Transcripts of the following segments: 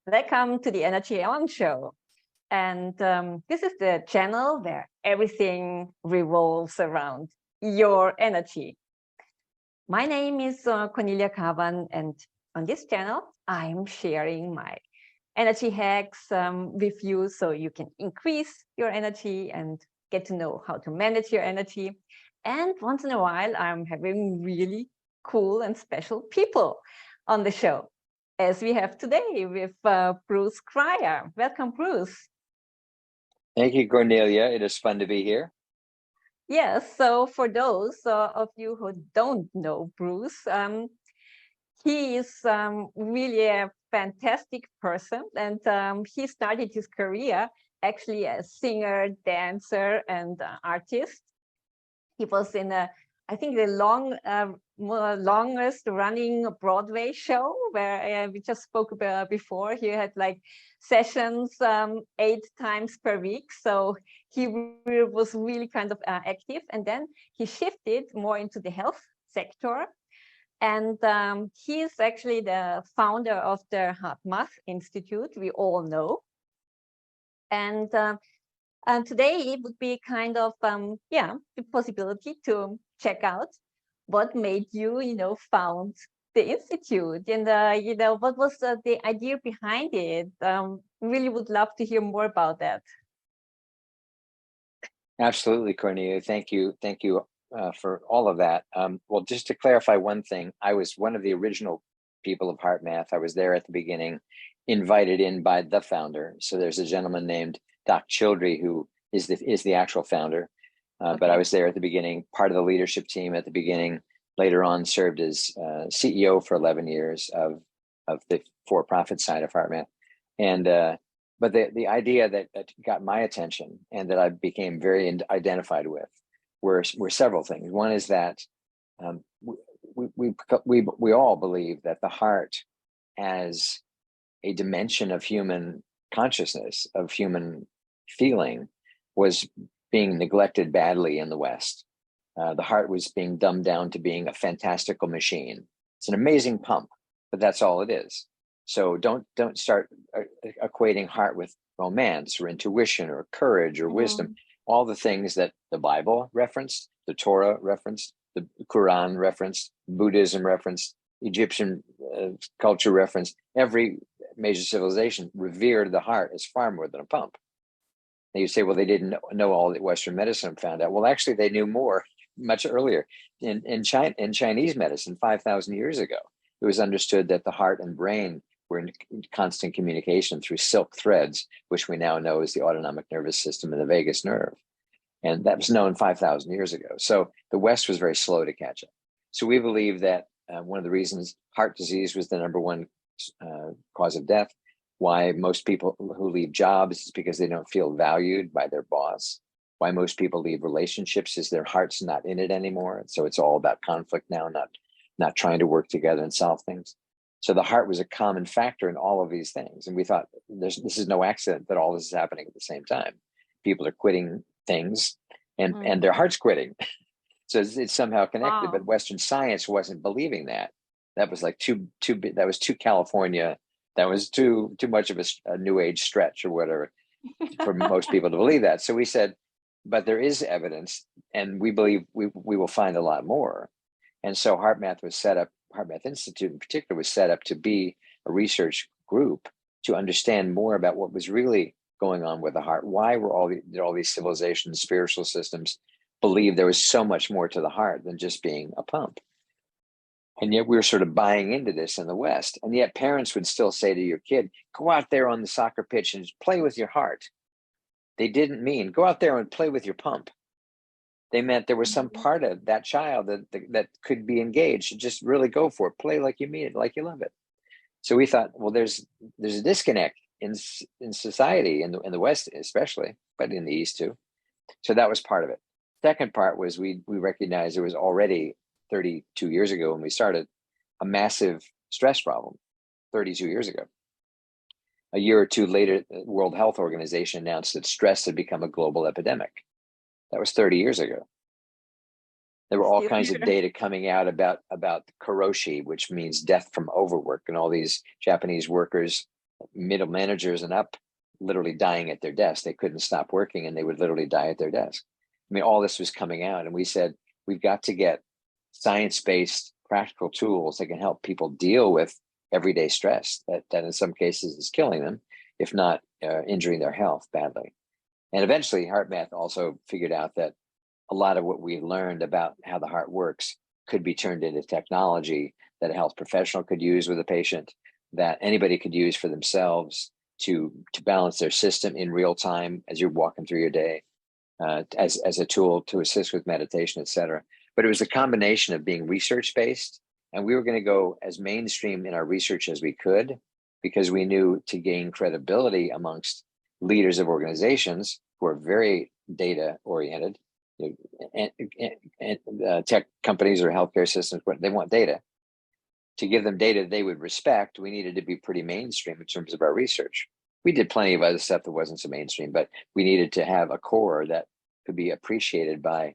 Welcome to the Energy On Show. And this is the channel where everything revolves around your energy. My name is Cornelia Kavan, and on this channel, I'm sharing my energy hacks with you so you can increase your energy and get to know how to manage your energy. And once in a while, I'm having really cool and special people on the show, as we have today with Bruce Cryer. Welcome, Bruce. Thank you, Cornelia. It is fun to be here. Yes, so for those of you who don't know Bruce, he is really a fantastic person, and he started his career actually as singer, dancer, and artist. He was in I think the longest running Broadway show where we just spoke about before. He had like sessions 8 times per week. So he was really kind of active. And then he shifted more into the health sector. And he is actually the founder of the HeartMath Institute, we all know. And today it would be kind of, the possibility to check out what made you, found the Institute, and, what was the idea behind it. Really would love to hear more about that. Absolutely, Cornelia. Thank you. Thank you for all of that. Well, just to clarify one thing, I was one of the original people of HeartMath. I was there at the beginning, invited in by the founder. So there's a gentleman named Doc Childry, who is the actual founder. Okay. But I was there at the beginning, part of the leadership team at the beginning, later on served as CEO for 11 years of the for-profit side of HeartMath. And but the idea that got my attention and that I became very identified with were several things. One is that we all believe that the heart as a dimension of human consciousness, of human feeling, was being neglected badly in the West. The heart was being dumbed down to being a fantastical machine. It's an amazing pump, but that's all it is. So don't start equating heart with romance or intuition or courage or wisdom. All the things that the Bible referenced, the Torah referenced, the Quran referenced, Buddhism referenced, Egyptian culture referenced. Every major civilization revered the heart as far more than a pump. And you say, well, they didn't know all that Western medicine found out. Well, actually, they knew more much earlier. In Chinese medicine, 5,000 years ago, it was understood that the heart and brain were in constant communication through silk threads, which we now know is the autonomic nervous system and the vagus nerve. And that was known 5,000 years ago. So the West was very slow to catch up. So we believe that one of the reasons heart disease was the #1 cause of death, why most people who leave jobs is because they don't feel valued by their boss, why most people leave relationships is their heart's not in it anymore. So it's all about conflict now, not trying to work together and solve things. So the heart was a common factor in all of these things. And we thought this is no accident that all this is happening at the same time. People are quitting things and their heart's quitting. So it's somehow connected, but Western science wasn't believing that. That was like too big. That was too California. That was too much of a new age stretch or whatever for most people to believe that. So we said, but there is evidence, and we believe we will find a lot more. And so HeartMath was set up. HeartMath Institute in particular was set up to be a research group to understand more about what was really going on with the heart. Why were all these civilizations, spiritual systems believe there was so much more to the heart than just being a pump? And yet we were sort of buying into this in the West. And yet parents would still say to your kid, go out there on the soccer pitch and play with your heart. They didn't mean go out there and play with your pump. They meant there was some part of that child that could be engaged. Just really go for it. Play like you mean it, like you love it. So we thought, well, there's a disconnect in society, in the West especially, but in the East too. So that was part of it. Second part was we recognized there was already 32 years ago when we started a massive stress problem 32 years ago. A year or two later, the World Health Organization announced that stress had become a global epidemic. That was 30 years ago. There were all kinds of data coming out about karoshi, which means death from overwork, and all these Japanese workers middle managers and up literally dying at their desk. They couldn't stop working and they would literally die at their desk. I mean, all this was coming out, and we said, we've got to get science-based practical tools that can help people deal with everyday stress that in some cases is killing them, if not injuring their health badly. And eventually HeartMath also figured out that a lot of what we learned about how the heart works could be turned into technology that a health professional could use with a patient, that anybody could use for themselves to balance their system in real time as you're walking through your day, as a tool to assist with meditation, et cetera. But it was a combination of being research-based, and we were going to go as mainstream in our research as we could, because we knew to gain credibility amongst leaders of organizations who are very data-oriented, and tech companies or healthcare systems, they want data. To give them data they would respect, we needed to be pretty mainstream in terms of our research. We did plenty of other stuff that wasn't so mainstream, but we needed to have a core that could be appreciated by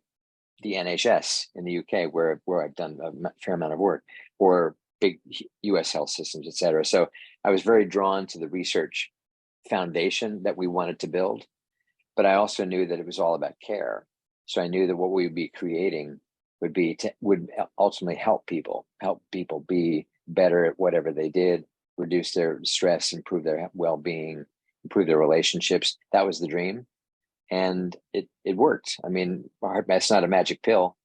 the NHS in the UK, where I've done a fair amount of work, or big US health systems, et cetera. So I was very drawn to the research foundation that we wanted to build, but I also knew that it was all about care. So I knew that what we would be creating would ultimately help people be better at whatever they did, reduce their stress, improve their well-being, improve their relationships. That was the dream, and it worked. I mean, HeartMath's not a magic pill.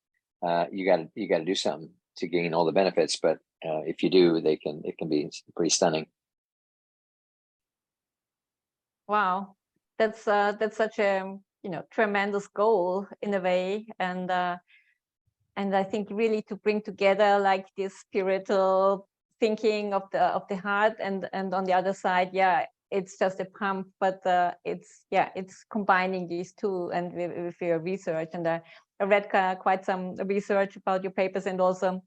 You got to do something to gain all the benefits, but if you do, it can be pretty stunning. Wow, that's such a tremendous goal in a way, and I think really to bring together like this spiritual thinking of the heart, and on the other side, yeah, it's just a pump, but it's combining these two, and with your research. And I read quite some research about your papers, and also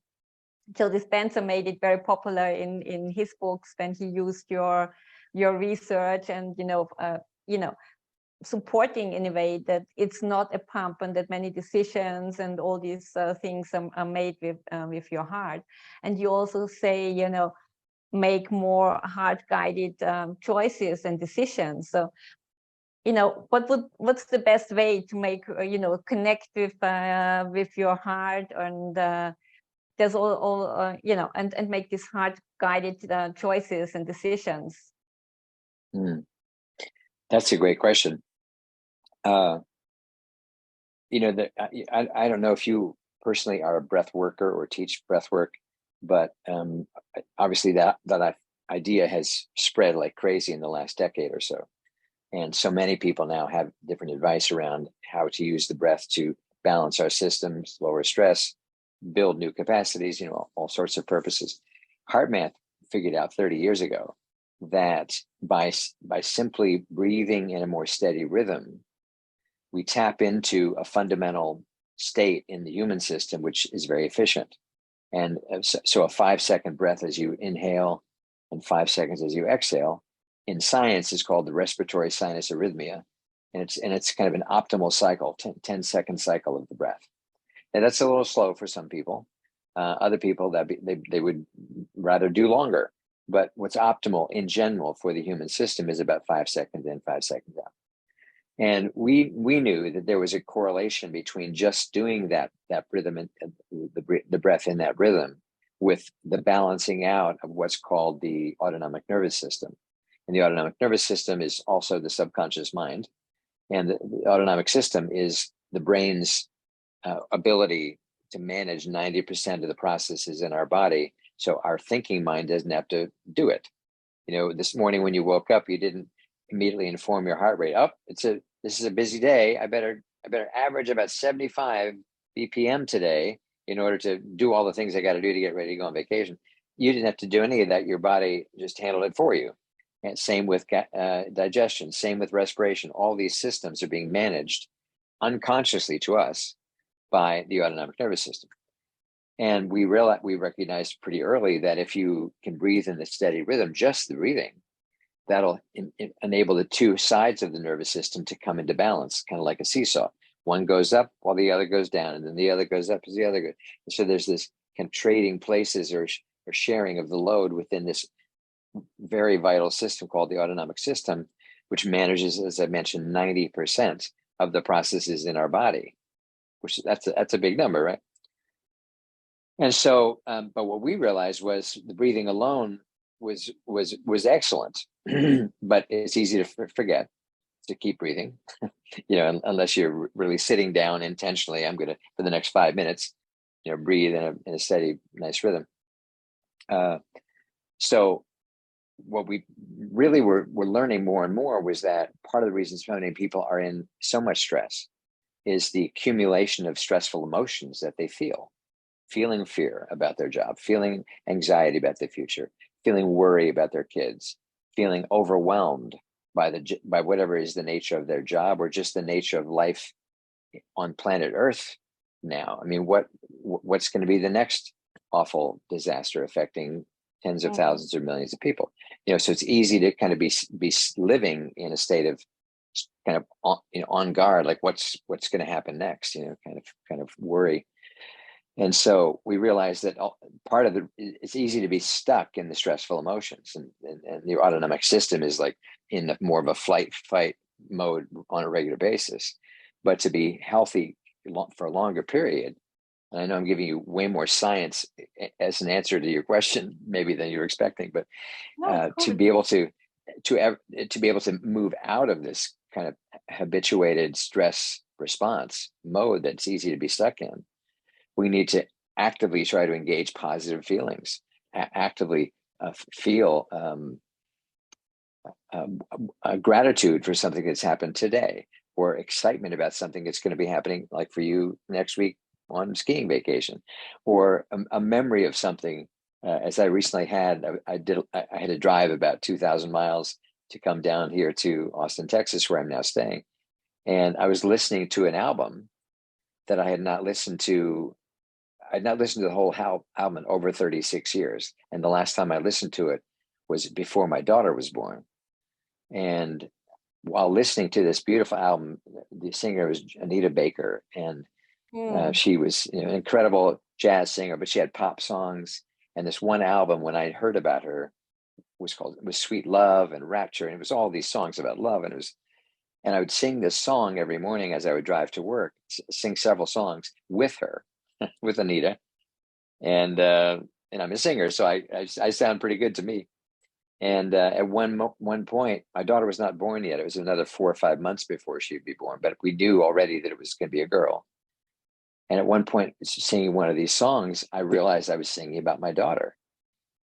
Joe Dispenza made it very popular in his books when he used your research, and supporting in a way that it's not a pump, and that many decisions and all these things are made with your heart. And you also say, make more heart-guided choices and decisions. So, what's the best way to make connect with your heart, and there's all and make these heart-guided choices and decisions? That's a great question. I don't know if you personally are a breath worker or teach breath work, but obviously that idea has spread like crazy in the last decade or so. And so many people now have different advice around how to use the breath to balance our systems, lower stress, build new capacities, all sorts of purposes. HeartMath figured out 30 years ago that by simply breathing in a more steady rhythm, we tap into a fundamental state in the human system, which is very efficient. And so a 5-second breath as you inhale and 5 seconds as you exhale, in science is called the respiratory sinus arrhythmia. And it's kind of an optimal cycle, 10-second cycle of the breath. And that's a little slow for some people. Other people they would rather do longer. But what's optimal in general for the human system is about 5 seconds in, 5 seconds out. And we knew that there was a correlation between just doing that rhythm and the breath in that rhythm with the balancing out of what's called the autonomic nervous system. And the autonomic nervous system is also the subconscious mind. And the autonomic system is the brain's ability to manage 90% of the processes in our body. So our thinking mind doesn't have to do it. This morning when you woke up, you didn't immediately inform your heart rate. This is a busy day. I better average about 75 BPM today in order to do all the things I got to do to get ready to go on vacation. You didn't have to do any of that. Your body just handled it for you. And same with digestion, same with respiration. All these systems are being managed unconsciously to us by the autonomic nervous system. And we recognized pretty early that if you can breathe in a steady rhythm, just the breathing, that'll enable the two sides of the nervous system to come into balance, kind of like a seesaw. One goes up while the other goes down, and then the other goes up as the other goes. So there's this kind of trading places or sharing of the load within this very vital system called the autonomic system, which manages, as I mentioned, 90% of the processes in our body, which that's a big number, right? And so, but what we realized was the breathing alone was excellent, but it's easy to forget to keep breathing, unless you're really sitting down intentionally. I'm going to, for the next 5 minutes, breathe in a steady, nice rhythm. So what we really were learning more and more was that part of the reason so many people are in so much stress is the accumulation of stressful emotions that they feel. Feeling fear about their job, feeling anxiety about the future, feeling worry about their kids, feeling overwhelmed by whatever is the nature of their job or just the nature of life on planet Earth now. I mean, what's going to be the next awful disaster affecting tens of thousands or millions of people? So it's easy to kind of be living in a state of kind of on guard, like what's going to happen next, kind of worry. And so we realized that part of it's easy to be stuck in the stressful emotions, and the autonomic system is like in more of a fight mode on a regular basis. But to be healthy for a longer period, and I know I'm giving you way more science as an answer to your question, maybe than you're expecting, but to be able to move out of this kind of habituated stress response mode that's easy to be stuck in, we need to actively try to engage positive feelings, actively feel gratitude for something that's happened today, or excitement about something that's going to be happening, like for you next week on skiing vacation, or a memory of something. As I recently had, I had to drive about 2,000 miles to come down here to Austin, Texas, where I'm now staying. And I was listening to an album that I had not listened to. I'd not listened to the whole album in over 36 years. And the last time I listened to it was before my daughter was born. And while listening to this beautiful album, the singer was Anita Baker. And she was an incredible jazz singer, but she had pop songs. And this one album, when I heard about her, was Sweet Love and Rapture. And it was all these songs about love. And I would sing this song every morning as I would drive to work, sing several songs with her, with Anita. And I'm a singer, so I sound pretty good to me. And at one point, my daughter was not born yet. It was another 4 or 5 months before she'd be born, but we knew already that it was going to be a girl. And at one point, singing one of these songs, I realized I was singing about my daughter,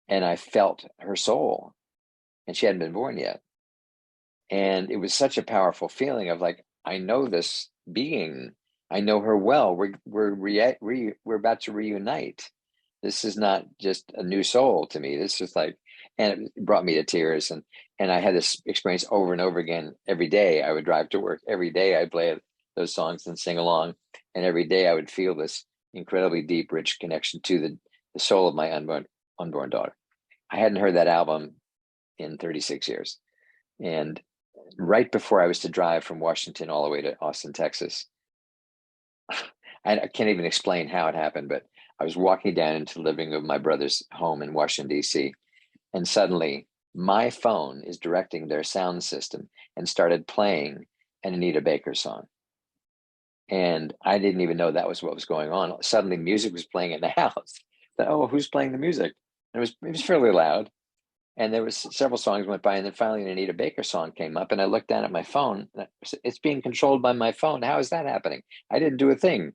and I felt her soul, and she hadn't been born yet. And it was such a powerful feeling of like, I know this being, I know her well. We're about to reunite. This is not just a new soul to me. This is like, and it brought me to tears. And I had this experience over and over again. Every day I would drive to work. Every day I'd play those songs and sing along. And every day I would feel this incredibly deep, rich connection to the soul of my unborn daughter. I hadn't heard that album in 36 years. And right before I was to drive from Washington all the way to Austin, Texas, I can't even explain how it happened, but I was walking down into the living room of my brother's home in Washington, D.C., and suddenly my phone is directing their sound system and started playing an Anita Baker song. And I didn't even know that was what was going on. Suddenly music was playing in the house. I thought, oh, who's playing the music? And it was fairly loud. And there was several songs went by, and then finally an Anita Baker song came up, and I looked down at my phone. And it's being controlled by my phone. How is that happening? I didn't do a thing.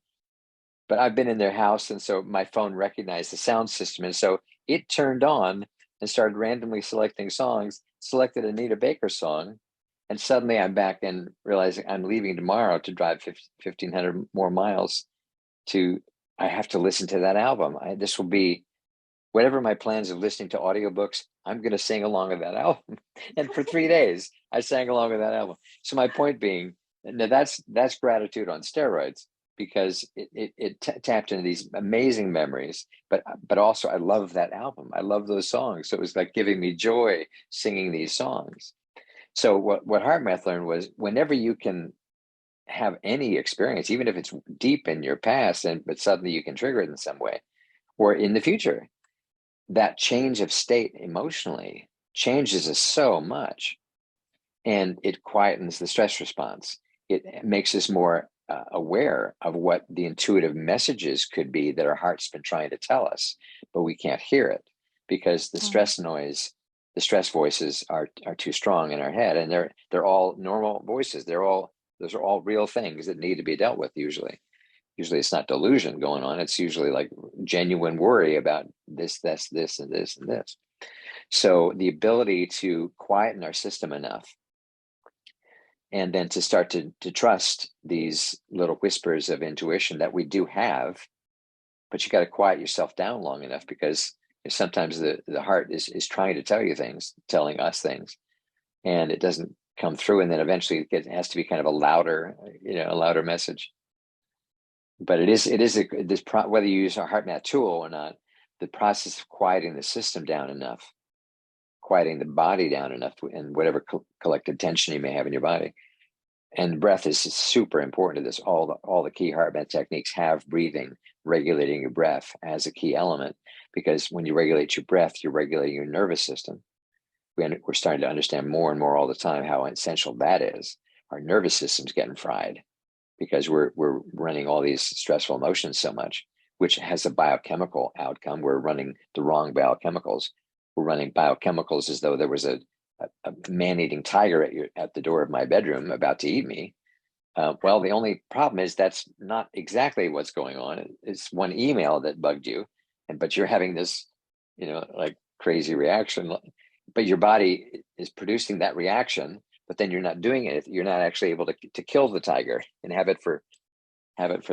But I've been in their house, and so my phone recognized the sound system, and so it turned on and started randomly selecting songs, selected a Anita Baker song, and suddenly I'm back and realizing I'm leaving tomorrow to drive 1,500 more miles I have to listen to that album. This will be, whatever my plans of listening to audiobooks, I'm going to sing along with that album. And for 3 days, I sang along with that album. So my point being, now that's gratitude on steroids, because it tapped into these amazing memories, but also I love that album. I love those songs. So it was like giving me joy singing these songs. So what HeartMath learned was, whenever you can have any experience, even if it's deep in your past, but suddenly you can trigger it in some way, or in the future, that change of state emotionally changes us so much, and it quietens the stress response. It makes us more aware of what the intuitive messages could be that our heart's been trying to tell us, but we can't hear it because the stress noise, the stress voices are too strong in our head, and they're all normal voices. Those are all real things that need to be dealt with. Usually it's not delusion going on. It's usually like genuine worry about this, and this, and this. So the ability to quieten our system enough, and then to start to trust these little whispers of intuition that we do have, but you got to quiet yourself down long enough, because sometimes the heart is trying to tell you things, telling us things, and it doesn't come through, and then eventually it has to be kind of a louder message. But whether you use our HeartMath tool or not, the process of quieting the system down enough, quieting the body down enough, and whatever collected tension you may have in your body. And breath is super important to this. All the key HeartMath techniques have breathing, regulating your breath as a key element, because when you regulate your breath, you're regulating your nervous system. We're starting to understand more and more all the time how essential that is. Our nervous system's getting fried because we're running all these stressful emotions so much, which has a biochemical outcome. We're running the wrong biochemicals. We're running biochemicals as though there was a man-eating tiger at the door of my bedroom about to eat me. Well, the only problem is that's not exactly what's going on. It's one email that bugged you, but you're having this, like crazy reaction. But your body is producing that reaction, but then you're not doing it. You're not actually able to kill the tiger and have it for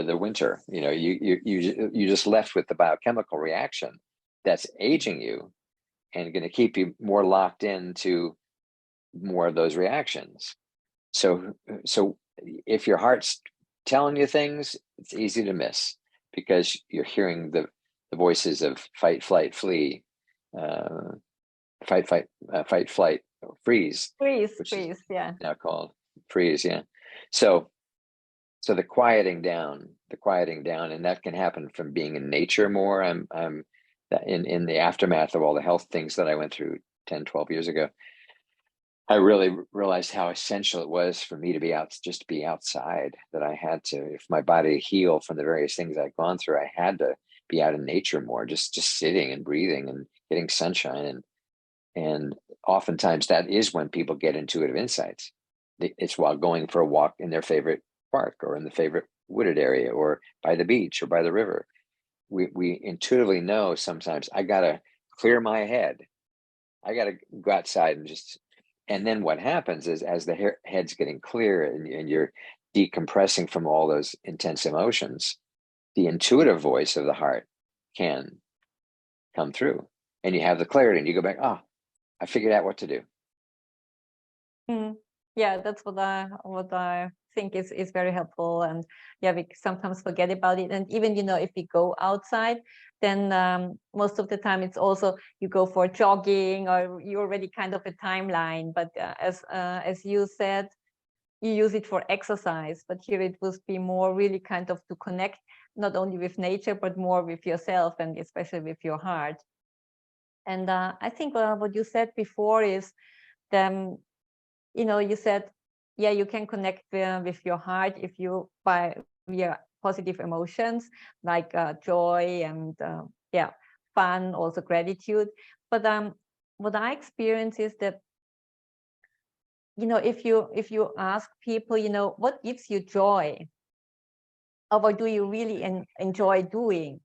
the winter. You just left with the biochemical reaction that's aging you and going to keep you more locked into more of those reactions. So if your heart's telling you things, it's easy to miss, because you're hearing the voices of fight, flight, flee, fight, flight, freeze. Freeze, yeah. Now called freeze, yeah. So the quieting down, and that can happen from being in nature more. I'm in the aftermath of all the health things that I went through 10, 12 years ago. I really realized how essential it was for me to be outside, that I had to, if my body heal from the various things I'd gone through, I had to be out in nature more, just sitting and breathing and getting sunshine. And oftentimes that is when people get intuitive insights. It's while going for a walk in their favorite park, or in the favorite wooded area, or by the beach, or by the river. We intuitively know sometimes I got to clear my head. I got to go outside and then what happens is, as the head's getting clear and you're decompressing from all those intense emotions, the intuitive voice of the heart can come through, and you have the clarity, and you go back, I figured out what to do. Yeah, that's what I think is very helpful. And yeah, we sometimes forget about it. And even, if we go outside, then most of the time it's also you go for jogging, or you already kind of a timeline. But as you said, you use it for exercise. But here it would be more really kind of to connect not only with nature, but more with yourself, and especially with your heart. And I think what you said before is the you said, yeah, you can connect with your heart if you via positive emotions like joy and fun, also gratitude. But what I experience is that if you ask people, what gives you joy, or what do you really enjoy doing,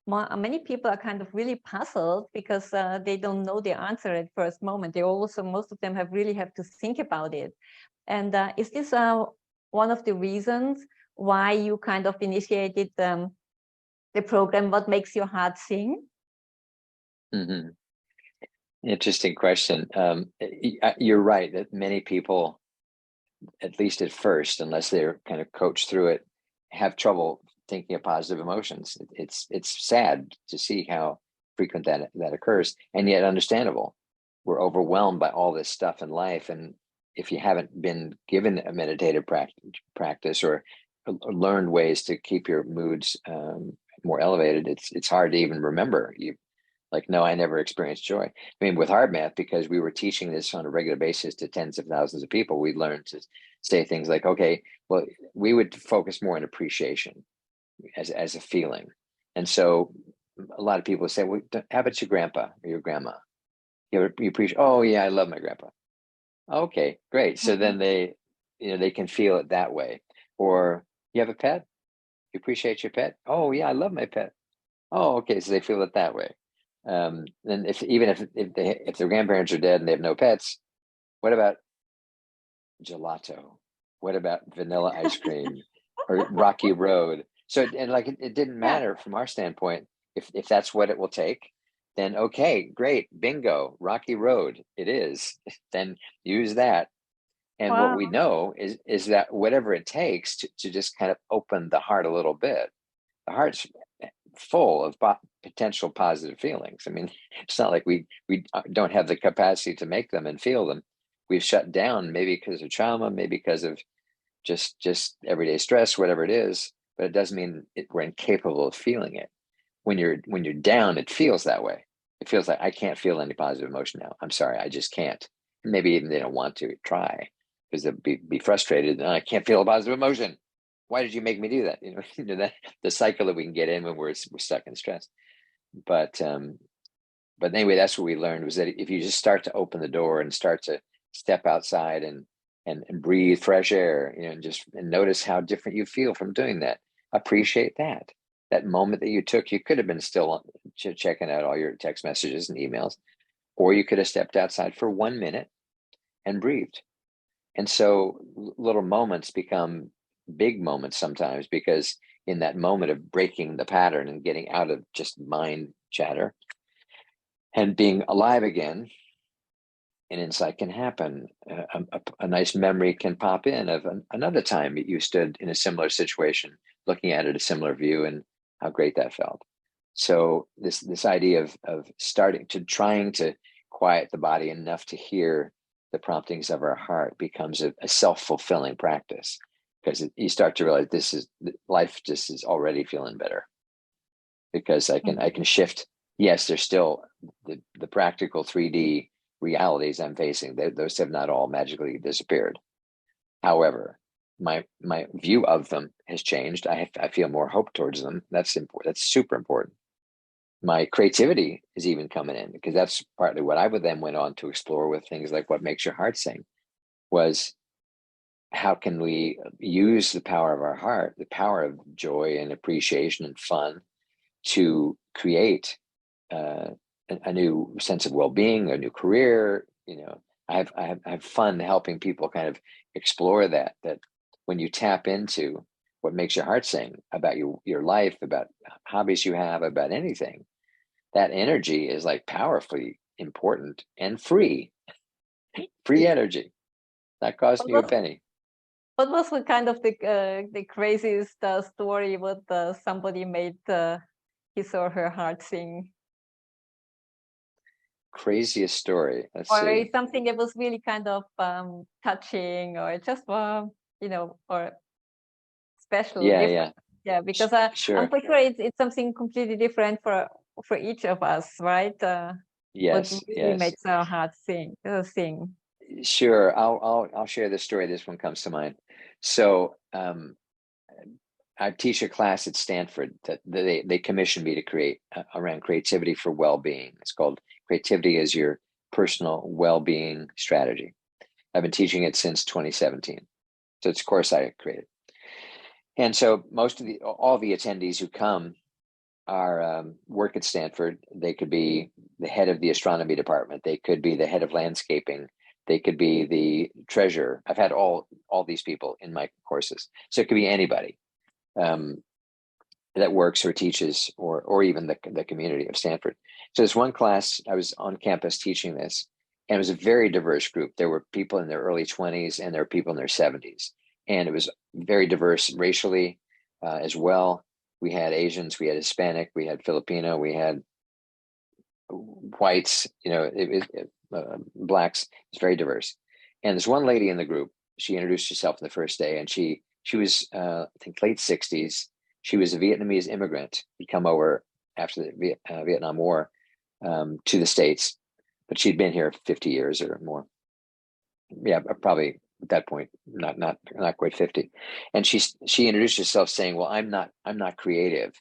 many people are kind of really puzzled, because they don't know the answer at first moment. Most of them really have to think about it. And is this one of the reasons why you kind of initiated the program, What Makes Your Heart Sing? Mm-hmm. Interesting question. You're right that many people, at least at first, unless they're kind of coached through it, have trouble thinking of positive emotions. It's sad to see how frequent that occurs, and yet understandable. We're overwhelmed by all this stuff in life, and if you haven't been given a meditative practice or learned ways to keep your moods more elevated, it's hard to even remember. Like, no, I never experienced joy. I mean, with HeartMath, because we were teaching this on a regular basis to tens of thousands of people, we learned to say things like, okay, well, we would focus more on appreciation as a feeling. And so a lot of people say, well, how about your grandpa or your grandma? You appreciate, oh yeah, I love my grandpa. Okay, great. So then they can feel it that way. Or you have a pet? You appreciate your pet? Oh yeah, I love my pet. Oh, okay. So they feel it that way. Then if their grandparents are dead and they have no pets, what about gelato? What about vanilla ice cream or Rocky Road? So and like it didn't Yeah. matter from our standpoint. If that's what it will take, then okay, great, bingo, Rocky Road, it is. Then use that. And what we Wow. know is that whatever it takes to just kind of open the heart a little bit, the heart's full of potential positive feelings. I mean, it's not like we don't have the capacity to make them and feel them. We've shut down, maybe because of trauma, maybe because of just everyday stress, whatever it is. But it doesn't mean we're incapable of feeling it. When you're down, it feels that way. It feels like I can't feel any positive emotion now. I'm sorry, I just can't. Maybe even they don't want to try because they'll be frustrated. And I can't feel a positive emotion. Why did you make me do that? That the cycle that we can get in when we're stuck in stress. But anyway, that's what we learned was that if you just start to open the door and start to step outside and breathe fresh air, and notice how different you feel from doing that. Appreciate that moment that you took. You could have been still checking out all your text messages and emails, or you could have stepped outside for 1 minute and breathed. And so little moments become big moments sometimes, because in that moment of breaking the pattern and getting out of just mind chatter and being alive again, an insight can happen. A nice memory can pop in of another time that you stood in a similar situation, looking at it a similar view, and how great that felt. So this idea of trying to quiet the body enough to hear the promptings of our heart becomes a self-fulfilling practice, because you start to realize life just is already feeling better, because I can shift. Yes, there's still the practical 3D realities I'm facing. Those have not all magically disappeared. However, my view of them has changed. I feel more hope towards them. That's important. That's super important. My creativity is even coming in, because that's partly what I then went on to explore with things like What Makes Your Heart Sing, was how can we use the power of our heart, the power of joy and appreciation and fun, to create a new sense of well-being, a new career. I have fun helping people kind of explore that when you tap into what makes your heart sing about your life, about hobbies you have, about anything, that energy is like powerfully important and free energy, not costing you a penny. What was the kind of the craziest story what somebody made his or her heart sing? Craziest story, let's Or see. something that was really kind of touching, or just or special, Yeah. yeah, because I'm Sure. pretty sure it's something completely different for each of us, right? What Yes. really makes our heart sing. Sure. I'll share this story. This one comes to mind. So I teach a class at Stanford that they commissioned me to create around creativity for well-being. It's called Creativity as Your Personal Well-Being Strategy. I've been teaching it since 2017. So it's a course I created. And so all the attendees who come are work at Stanford. They could be the head of the astronomy department. They could be the head of landscaping. They could be the treasurer. I've had all these people in my courses. So it could be anybody that works or teaches, or even the community of Stanford. So this one class, I was on campus teaching this, and it was a very diverse group. There were people in their early 20s and there were people in their 70s. And it was very diverse racially as well. We had Asians, we had Hispanic, we had Filipino, we had whites, blacks. It's very diverse. And there's one lady in the group. She introduced herself on the first day, and she was I think late 60s. She was a Vietnamese immigrant who'd come over after the Vietnam War to the States, but she'd been here 50 years or more. Yeah, probably at that point, not quite 50. And she introduced herself saying, well, I'm not creative,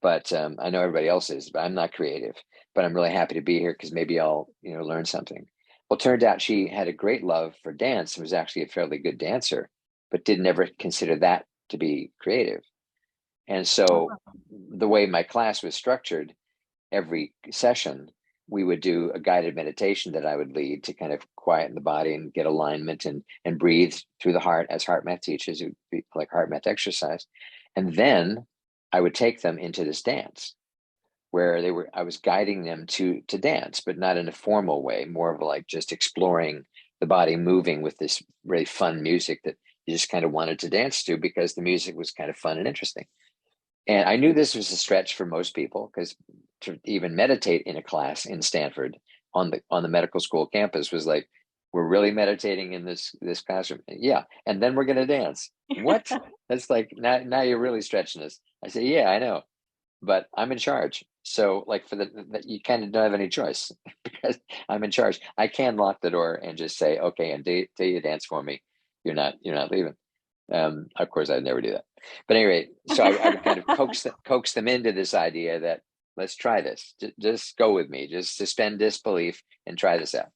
but I know everybody else is, but I'm not creative, but I'm really happy to be here because maybe I'll, learn something. Well, it turned out she had a great love for dance and was actually a fairly good dancer, but didn't ever consider that to be creative. And so the way my class was structured, every session, we would do a guided meditation that I would lead to kind of quieten the body and get alignment and breathe through the heart, as HeartMath teaches. It would be like HeartMath exercise. And then I would take them into this dance where I was guiding them to dance, but not in a formal way, more of like just exploring the body, moving with this really fun music that you just kind of wanted to dance to because the music was kind of fun and interesting. And I knew this was a stretch for most people because to even meditate in a class in Stanford on the medical school campus was like, we're really meditating in this classroom. Yeah. And then we're going to dance. What? That's like, now you're really stretching us. I say, yeah, I know, but I'm in charge. So like you kind of don't have any choice because I'm in charge. I can lock the door and just say, okay, and do you dance for me? You're not leaving. Of course, I'd never do that. But anyway, so I would kind of coax them into this idea that let's try this. Just go with me. Just suspend disbelief and try this out.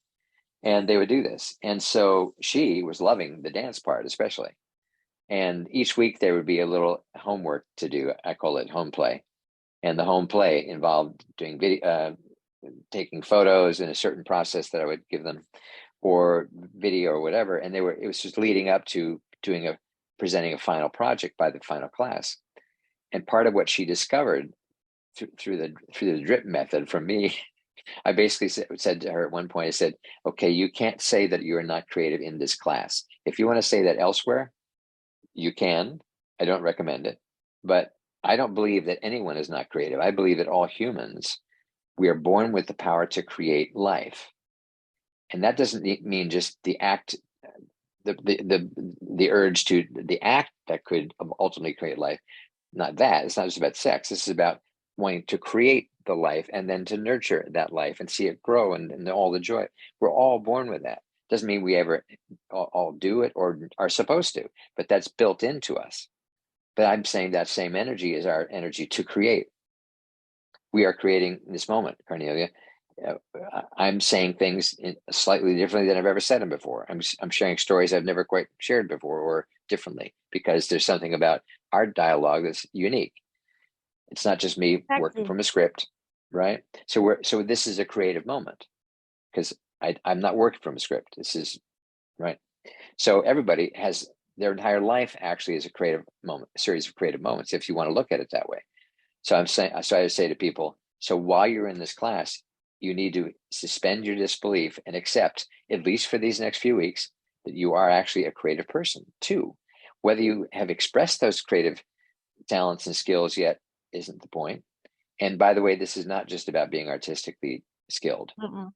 And they would do this. And so she was loving the dance part, especially. And each week there would be a little homework to do. I call it home play. And the home play involved doing video, taking photos in a certain process that I would give them, or video or whatever. And it was just leading up to presenting a final project by the final class. And part of what she discovered through the drip method from me, I basically said to her at one point, I said, okay, you can't say that you are not creative in this class. If you want to say that elsewhere, you can. I don't recommend it. But I don't believe that anyone is not creative. I believe that all humans, we are born with the power to create life. And that doesn't mean just the act, the urge to the act that could ultimately create life. Not that. It's not just about sex. This is about wanting to create the life and then to nurture that life and see it grow and all the joy. We're all born with that. Doesn't mean we ever all do it or are supposed to, but that's built into us. But I'm saying that same energy is our energy to create. We are creating this moment, Cornelia. I'm saying things slightly differently than I've ever said them before. I'm sharing stories I've never quite shared before or differently because there's something about our dialogue that's unique. It's not just me working from a script, right? So this is a creative moment because I'm not working from a script. This is right. So everybody has their entire life actually is a creative moment, a series of creative moments, if you want to look at it that way. So I say to people, so while you're in this class, you need to suspend your disbelief and accept, at least for these next few weeks, that you are actually a creative person too. Whether you have expressed those creative talents and skills yet isn't the point. And by the way, this is not just about being artistically skilled. Mm-mm.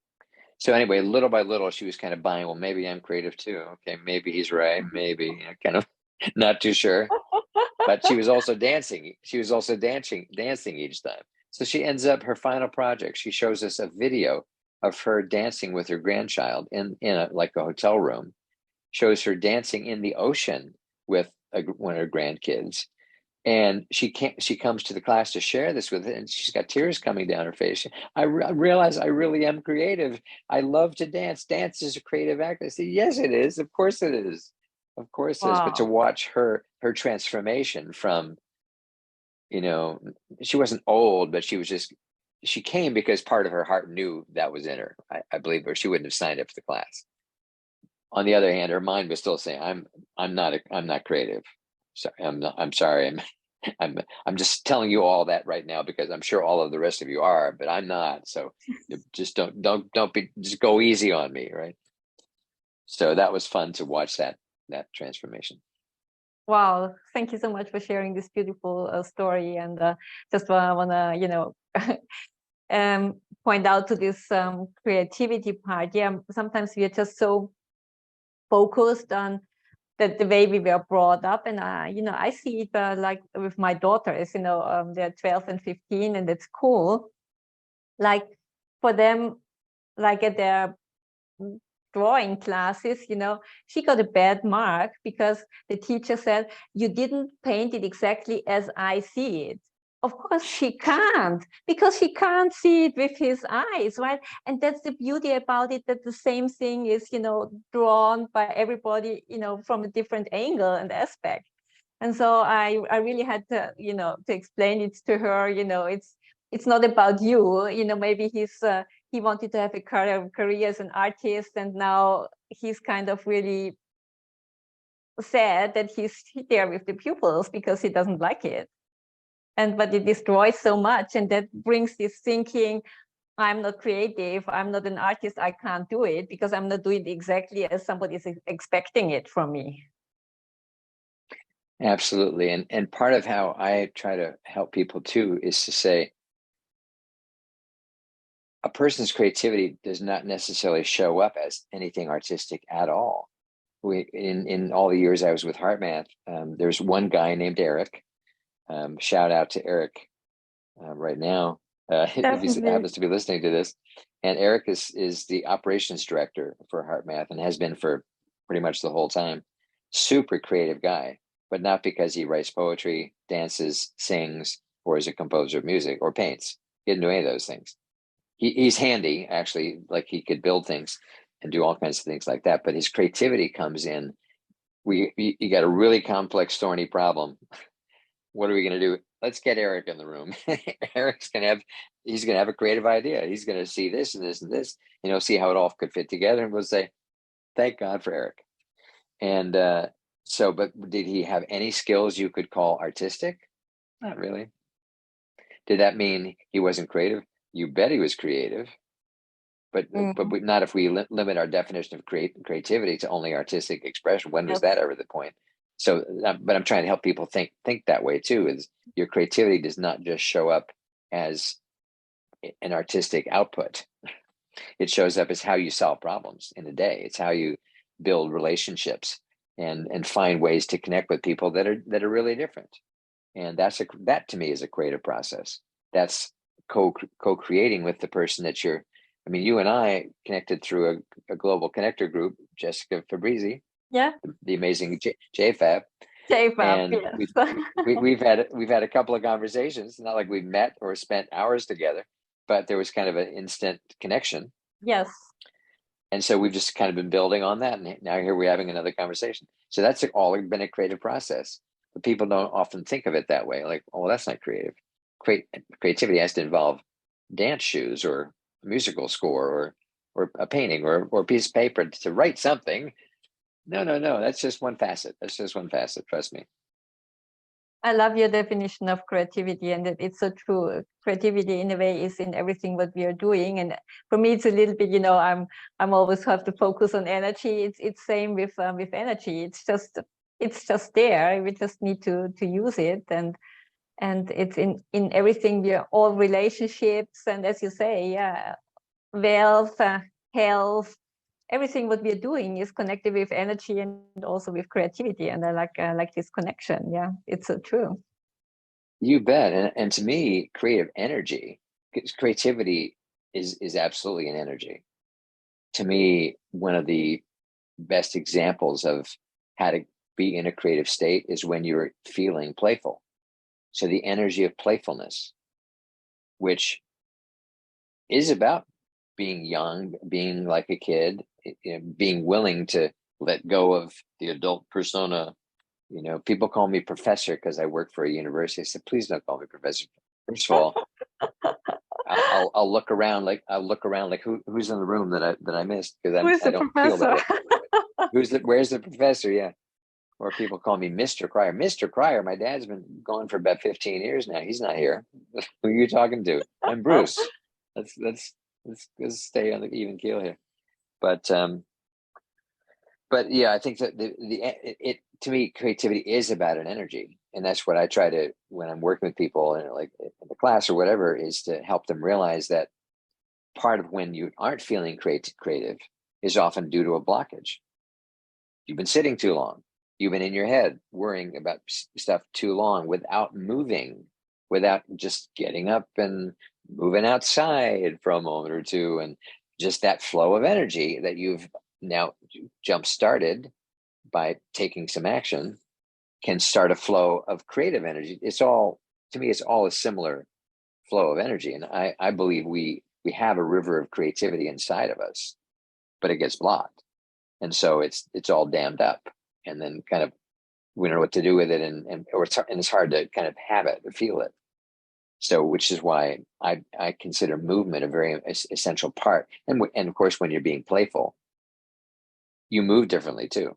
So anyway, little by little, she was kind of buying, well, maybe I'm creative too. Okay, maybe he's right. Maybe, kind of not too sure. But she was also dancing. She was also dancing each time. So she ends up her final project. She shows us a video of her dancing with her grandchild in a hotel room. Shows her dancing in the ocean with one of her grandkids. And she comes to the class to share this with it, and she's got tears coming down her face. I realize I really am creative. I love to dance. Dance is a creative act. I said, yes, it is. Of course it is. Of course it is. But to watch her transformation from, she wasn't old, but she came because part of her heart knew that was in her. I believe, or she wouldn't have signed up for the class. On the other hand, her mind was still saying, I'm not creative. So I'm sorry. I'm just telling you all that right now because I'm sure all of the rest of you are, but I'm not. So just just go easy on me, right? So that was fun to watch that transformation. Wow, thank you so much for sharing this beautiful story. And just want to, point out to this creativity part. Yeah, sometimes we are just so focused on the way we were brought up, and I see it like with my daughters. They're 12 and 15, and at school, like for them, like at their drawing classes, she got a bad mark because the teacher said, you didn't paint it exactly as I see it. Of course she can't, because she can't see it with his eyes, right? And that's the beauty about it, that the same thing is, drawn by everybody, from a different angle and aspect. And so I really had to, to explain it to her, it's not about you, maybe he wanted to have a career as an artist, and now he's kind of really sad that he's there with the pupils because he doesn't like it. But it destroys so much, and that brings this thinking, I'm not creative, I'm not an artist, I can't do it because I'm not doing it exactly as somebody is expecting it from me. Absolutely. And part of how I try to help people too is to say, a person's creativity does not necessarily show up as anything artistic at all. In all the years I was with HeartMath, there's one guy named Eric. Shout out to Eric right now, if he happens to be listening to this. And Eric is the operations director for HeartMath and has been for pretty much the whole time. Super creative guy, but not because he writes poetry, dances, sings, or is a composer of music or paints. He didn't do any of those things. He's handy, actually, like he could build things and do all kinds of things like that. But his creativity comes in. You got a really complex, thorny problem. What are we going to do? Let's get Eric in the room. He's going to have a creative idea. He's going to see this and this and this, see how it all could fit together. And we'll say, thank God for Eric. And but did he have any skills you could call artistic? Not really. Did that mean he wasn't creative? You bet he was creative. But not if we limit our definition of creativity to only artistic expression. When was that ever the point? So, but I'm trying to help people think that way too. Is your creativity does not just show up as an artistic output. It shows up as how you solve problems in a day. It's how you build relationships and find ways to connect with people that are really different. And that to me is a creative process. That's co-creating with the person that you're. I mean, you and I connected through a global connector group, Jessica Fabrizi. Yeah. The amazing JFab. JFab, and yes. we've had a couple of conversations. Not like we've met or spent hours together, but there was kind of an instant connection. Yes. And so we've just kind of been building on that. And now here we're having another conversation. So that's all been a creative process. But people don't often think of it that way. Like, oh, that's not creative. Creativity has to involve dance shoes or a musical score or a painting or a piece of paper to write something. No. That's just one facet. Trust me. I love your definition of creativity, and it's so true. Creativity, in a way, is in everything what we are doing. And for me, it's a little bit, I'm always have to focus on energy. It's same with energy. It's just there. We just need to use it, and it's in everything. We are all relationships, and as you say, yeah, wealth, health. Everything what we are doing is connected with energy and also with creativity, and I like this connection. Yeah, it's so true. You bet. And to me, creativity is absolutely an energy. To me, one of the best examples of how to be in a creative state is when you're feeling playful. So the energy of playfulness, which is about being young, being like a kid, being willing to let go of the adult persona. People call me professor because I work for a university. I said, please don't call me professor. First of all, I'll look around like who's in the room that I missed, because I don't feel that way. Where's the professor? Yeah. Or people call me Mr. Cryer. Mr. Cryer, my dad's been gone for about 15 years now. He's not here. Who are you talking to? I'm Bruce. Let's stay on the even keel here. But yeah, I think that to me, creativity is about an energy, and that's what I try to, when I'm working with people and like in the class or whatever, is to help them realize that part of when you aren't feeling creative is often due to a blockage. You've been sitting too long. You've been in your head worrying about stuff too long without moving, without just getting up and moving outside for a moment or two, and just that flow of energy that you've now jump started by taking some action can start a flow of creative energy. It's all, to me, it's all a similar flow of energy. And I believe we have a river of creativity inside of us, but it gets blocked. And so it's all dammed up. And then kind of we don't know what to do with it, and it's hard to kind of have it or feel it. So, which is why I consider movement a very essential part. And of course, when you're being playful, you move differently too,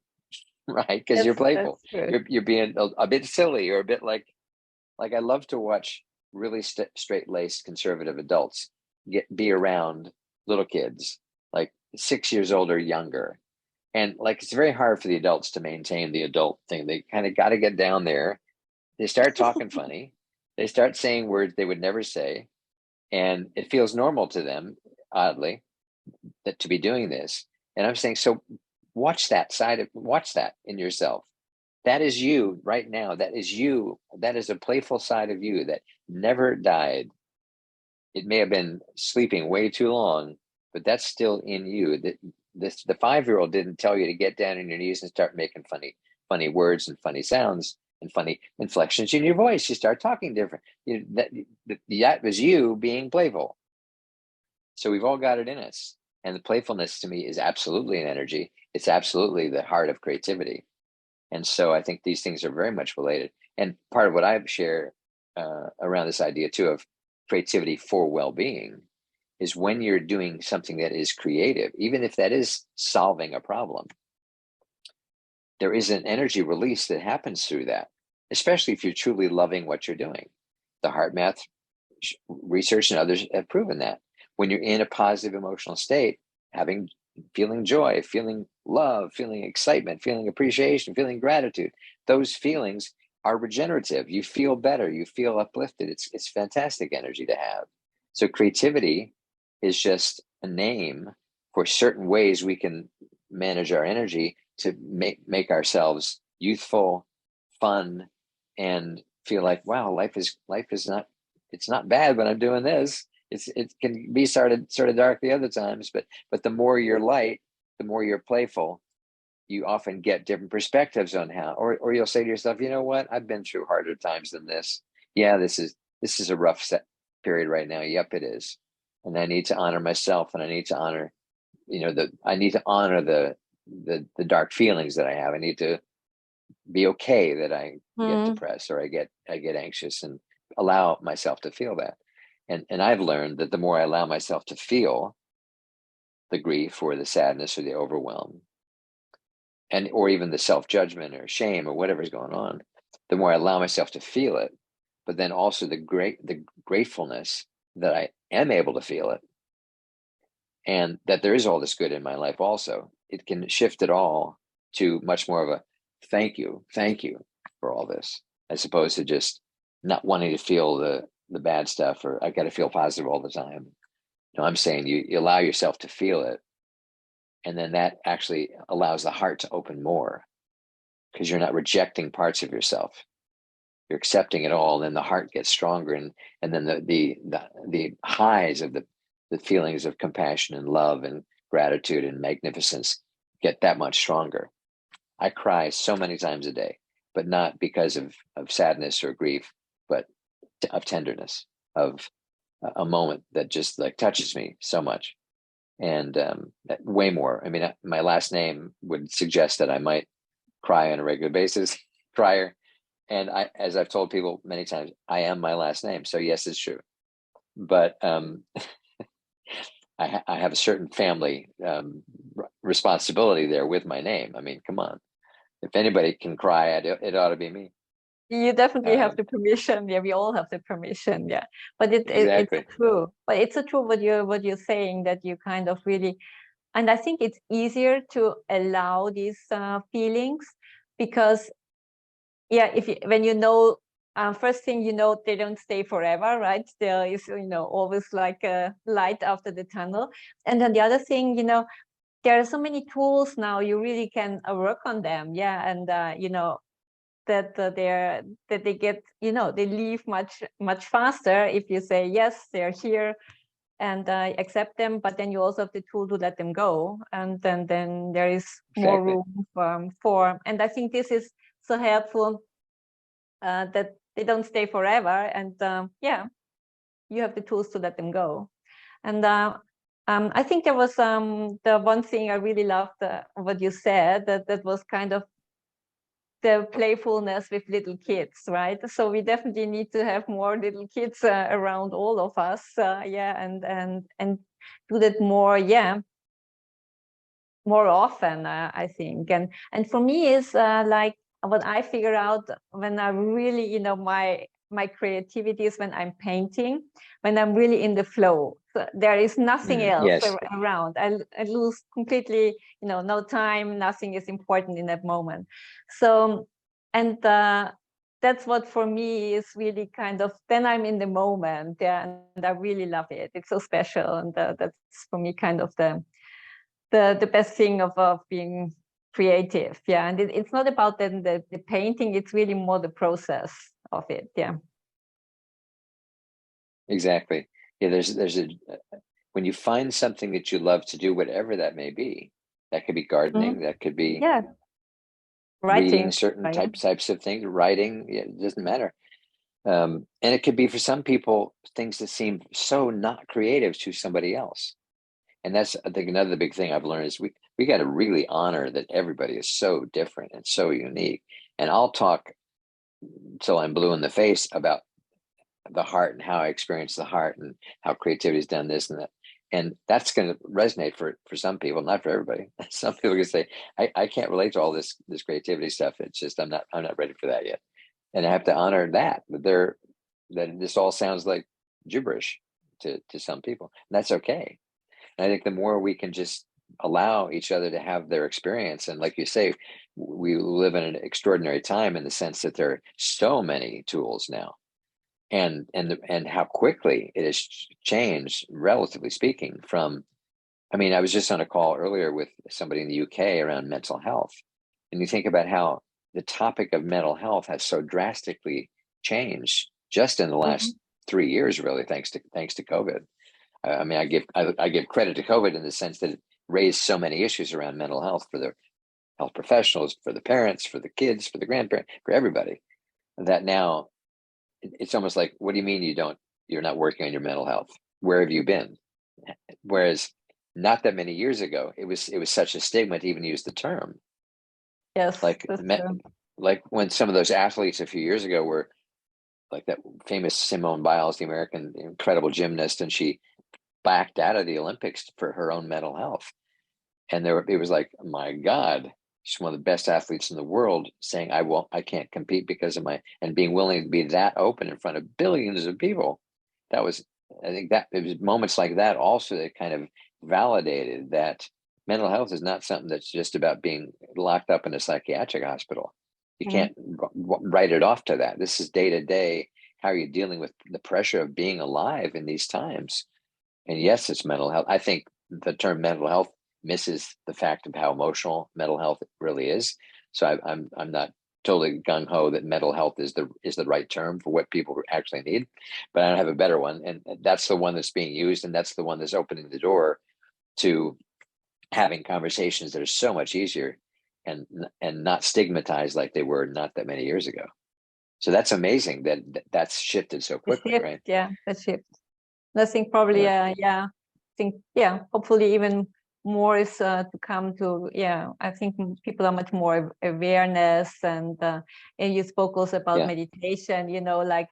right? Because you're playful. That's true. You're being a bit silly, or a bit like I love to watch really straight-laced conservative adults be around little kids like 6 years old or younger. And like it's very hard for the adults to maintain the adult thing. They kind of got to get down there. They start talking funny. They start saying words they would never say. And it feels normal to them, oddly, that to be doing this. And I'm saying, so watch that in yourself. That is you right now. That is you. That is a playful side of you that never died. It may have been sleeping way too long, but that's still in you. That the 5-year-old didn't tell you to get down on your knees and start making funny words and funny sounds and funny inflections in your voice. You start talking different. That was you being playful. So we've all got it in us. And the playfulness to me is absolutely an energy. It's absolutely the heart of creativity. And so I think these things are very much related. And part of what I share around this idea too of creativity for well-being is when you're doing something that is creative, even if that is solving a problem, there is an energy release that happens through that, especially if you're truly loving what you're doing. The HeartMath research and others have proven that. When you're in a positive emotional state, feeling joy, feeling love, feeling excitement, feeling appreciation, feeling gratitude, those feelings are regenerative. You feel better, you feel uplifted. It's fantastic energy to have. So creativity is just a name for certain ways we can manage our energy to make ourselves youthful, fun, and feel like, wow, life is not, it's not bad when I'm doing this. It can be sort of dark the other times, but the more you're light, the more you're playful, you often get different perspectives on how, or you'll say to yourself, you know what, I've been through harder times than this. Yeah, this is a rough period right now. Yep, it is. And I need to honor myself, and I need to honor, I need to honor the dark feelings that I have. I need to be okay that I get depressed or I get anxious, and allow myself to feel that. And I've learned that the more I allow myself to feel the grief or the sadness or the overwhelm, or even the self-judgment or shame or whatever's going on, the more I allow myself to feel it, but then also the gratefulness that I am able to feel it, and that there is all this good in my life also, it can shift it all to much more of a thank you for all this, as opposed to just not wanting to feel the bad stuff, or I got to feel positive all the time. I'm saying you allow yourself to feel it, and then that actually allows the heart to open more, because you're not rejecting parts of yourself. You're accepting it all, and then the heart gets stronger, and then the highs of the feelings of compassion and love and gratitude and magnificence get that much stronger. I cry so many times a day, but not because of sadness or grief, but of tenderness, of a moment that just like touches me so much. And way more. I mean, my last name would suggest that I might cry on a regular basis, crier. And as I've told people many times, I am my last name. So yes, it's true. But I have a certain family responsibility there with my name. I mean, come on. If anybody can cry, it ought to be me. You definitely have the permission. Yeah, we all have the permission. Yeah, but it's Exactly. true. But it's so true what you're saying, that you kind of really, and I think it's easier to allow these feelings, because yeah, when first thing they don't stay forever, right? There is always like a light after the tunnel. And then the other thing, there are so many tools now, you really can work on them. Yeah, and that they get, they leave much faster if you say, yes, they're here and accept them, but then you also have the tool to let them go. And then there is more room for, and I think this is so helpful that they don't stay forever. And you have the tools to let them go. And I think there was the one thing I really loved what you said, that was kind of the playfulness with little kids, right? So we definitely need to have more little kids around all of us, and do that more, more often, I think. And for me is like what I figure out when I really, my creativity is when I'm painting, when I'm really in the flow. So there is nothing else around. I lose completely, no time, nothing is important in that moment. So, and that's what for me is really kind of, then I'm in the moment, and I really love it. It's so special, and that's for me kind of the best thing of being creative. And it's not about the painting, it's really more the process of it. Exactly. There's when you find something that you love to do, whatever that may be, that could be gardening, that could be reading certain types of things, writing, it doesn't matter. And it could be, for some people, things that seem so not creative to somebody else. And that's, I think, another big thing I've learned is we got to really honor that everybody is so different and so unique. And I'll talk till I'm blue in the face about the heart and how I experience the heart and how creativity's done this and that. And that's going to resonate for some people, not for everybody. Some people can say, I can't relate to all this creativity stuff. It's just, I'm not ready for that yet. And I have to honor that this all sounds like gibberish to some people. And that's okay. And I think the more we can just allow each other to have their experience, and like you say, we live in an extraordinary time in the sense that there are so many tools now, and how quickly it has changed, relatively speaking. From, I mean, I was just on a call earlier with somebody in the UK around mental health, and you think about how the topic of mental health has so drastically changed just in the last 3 years, really, thanks to COVID. I mean, I give credit to COVID in the sense that it raised so many issues around mental health for the health professionals, for the parents, for the kids, for the grandparents, for everybody. That now it's almost like, what do you mean you're not working on your mental health? Where have you been? Whereas not that many years ago, it was such a stigma to even use the term. Yes, like when some of those athletes a few years ago were like that famous Simone Biles, the American incredible gymnast, and she backed out of the Olympics for her own mental health. And it was like, my God, she's one of the best athletes in the world, saying, I can't compete because of and being willing to be that open in front of billions of people. I think that it was moments like that also that kind of validated that mental health is not something that's just about being locked up in a psychiatric hospital. You can't write it off to that. This is day to day. How are you dealing with the pressure of being alive in these times? And yes, it's mental health. I think the term mental health misses the fact of how emotional mental health really is. So I'm not totally gung ho that mental health is the right term for what people actually need, but I don't have a better one, and that's the one that's being used, and that's the one that's opening the door to having conversations that are so much easier and not stigmatized like they were not that many years ago. So that's amazing that's shifted so quickly, right? Yeah, that shift. I think probably, hopefully even more is to come to, I think people are much more awareness, and you spoke also about meditation, like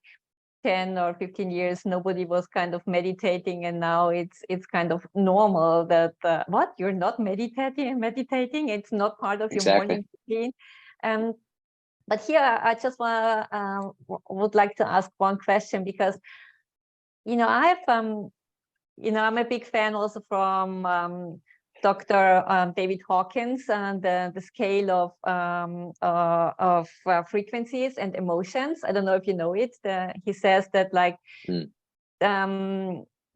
10 or 15 years, nobody was kind of meditating, and now it's kind of normal that, what, you're not meditating, it's not part of your morning routine. But here I just would like to ask one question, because I've I'm a big fan also from Dr. David Hawkins, and the scale of frequencies and emotions. I don't know if you know it. He says that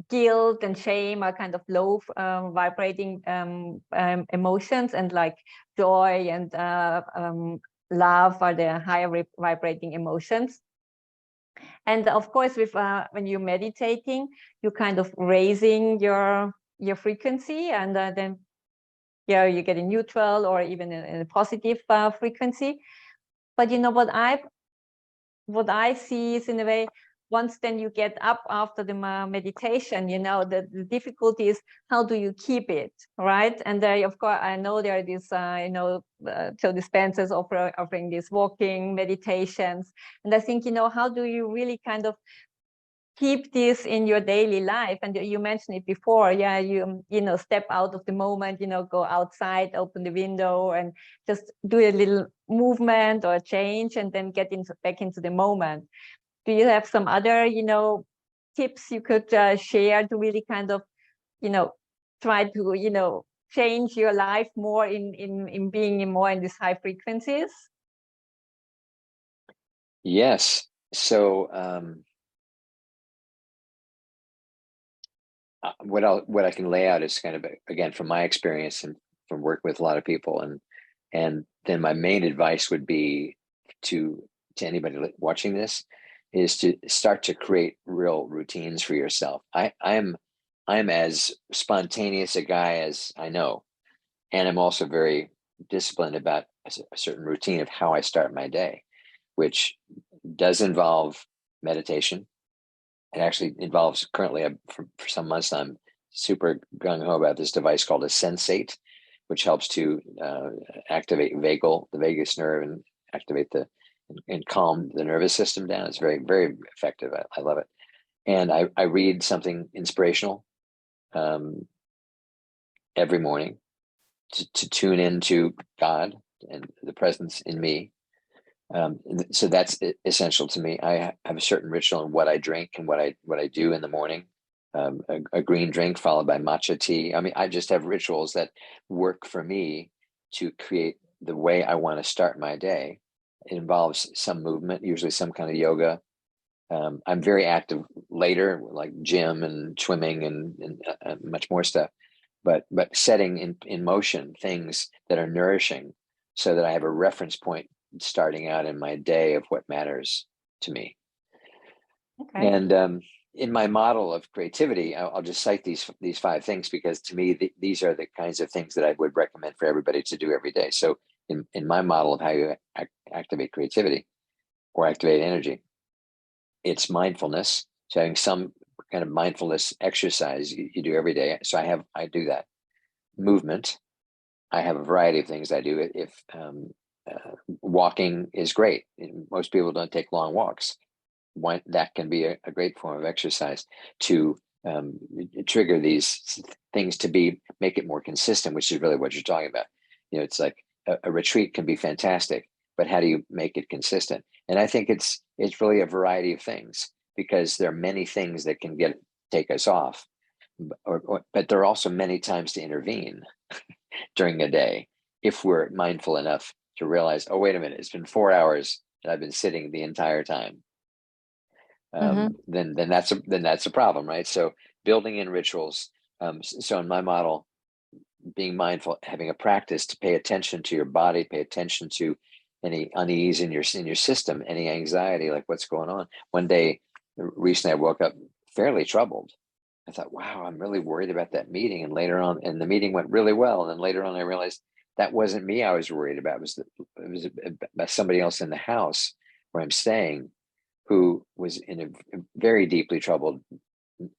guilt and shame are kind of low vibrating emotions, and like joy and love or the higher vibrating emotions. And of course, with when you're meditating, you're kind of raising your frequency, and then you get a neutral or even a positive frequency. But what I see is, in a way, once then you get up after the meditation, the difficulty is how do you keep it, right? And of course, I know there are these, Joe Dispenza's offering these walking meditations. And I think, how do you really kind of keep this in your daily life? And you mentioned it before. Yeah, you step out of the moment, go outside, open the window, and just do a little movement or change, and then get back into the moment. Do you have some other tips you could share to really kind of try to change your life more in being more in these high frequencies? Yes. So what I can lay out is kind of, again, from my experience and from working with a lot of people, and then my main advice would be to anybody watching this is to start to create real routines for yourself. I'm as spontaneous a guy as I know, and I'm also very disciplined about a certain routine of how I start my day, which does involve meditation. It actually involves, currently, for some months, I'm super gung-ho about this device called a Sensate, which helps to activate the vagus nerve, and activate and calm the nervous system down. It's very, very effective. I love it. And I read something inspirational every morning to tune into God and the presence in me. So that's essential to me. I have a certain ritual in what I drink and what I do in the morning. A green drink followed by matcha tea. I mean, I just have rituals that work for me to create the way I want to start my day. It involves some movement, usually some kind of yoga. I'm very active later, like gym and swimming and much more stuff. But setting in motion things that are nourishing, so that I have a reference point starting out in my day of what matters to me. Okay. And in my model of creativity, I'll just cite these 5 things, because to me, these are the kinds of things that I would recommend for everybody to do every day. So in my model of how you activate creativity or activate energy, it's mindfulness. So having some kind of mindfulness exercise you do every day. So I do that. Movement. I have a variety of things I do. If walking is great. Most people don't take long walks. That can be a great form of exercise to trigger these things to make it more consistent, which is really what you're talking about. It's like a retreat can be fantastic, but how do you make it consistent? And I think it's really a variety of things, because there are many things that can take us off, but there are also many times to intervene during a day if we're mindful enough to realize, oh, wait a minute, it's been 4 hours and I've been sitting the entire time. Then that's a problem, right? So building in rituals. So in my model, being mindful, having a practice to pay attention to your body, pay attention to any unease in your system, any anxiety, like what's going on. One day recently, I woke up fairly troubled. I thought, wow, I'm really worried about that meeting. And later on, and the meeting went really well. And then later on, I realized that wasn't me I was worried about. It was about somebody else in the house where I'm staying, who was in a very deeply troubled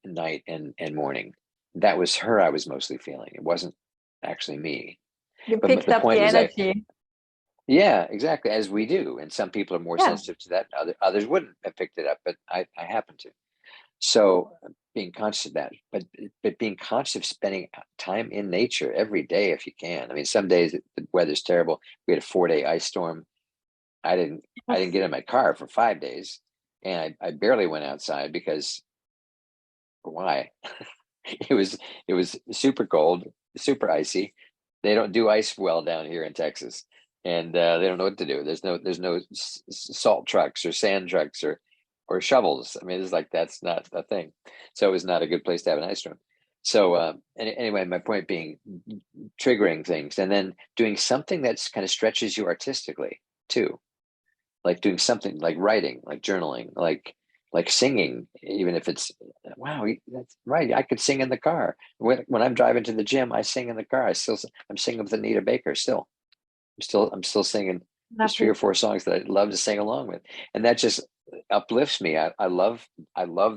night and morning. That was her I was mostly feeling. It wasn't actually me. You But picked the up the point was that, energy. yeah, exactly, as we do. And some people are more Yeah. sensitive to that. Others wouldn't have picked it up, but I happen to. So being conscious of that, but being conscious of spending time in nature every day if you can. I mean, some days the weather's terrible. We had a 4-day ice storm. I didn't get in my car for 5 days, and I barely went outside because why? it was super cold, super icy. They don't do ice well down here in Texas, and they don't know what to do. There's no salt trucks or sand trucks or shovels. I mean, it's like that's not a thing. So it was not a good place to have an ice storm. So anyway, my point being, triggering things and then doing something that's kind of stretches you artistically. too, like doing something like writing, like journaling, like singing, even if it's, wow, that's right, I could sing in the car. When I'm driving to the gym, I sing in the car. I'm singing with Anita Baker still. I'm still singing. There's three or Lovely. four songs that I love to sing along with, and that just uplifts me. I love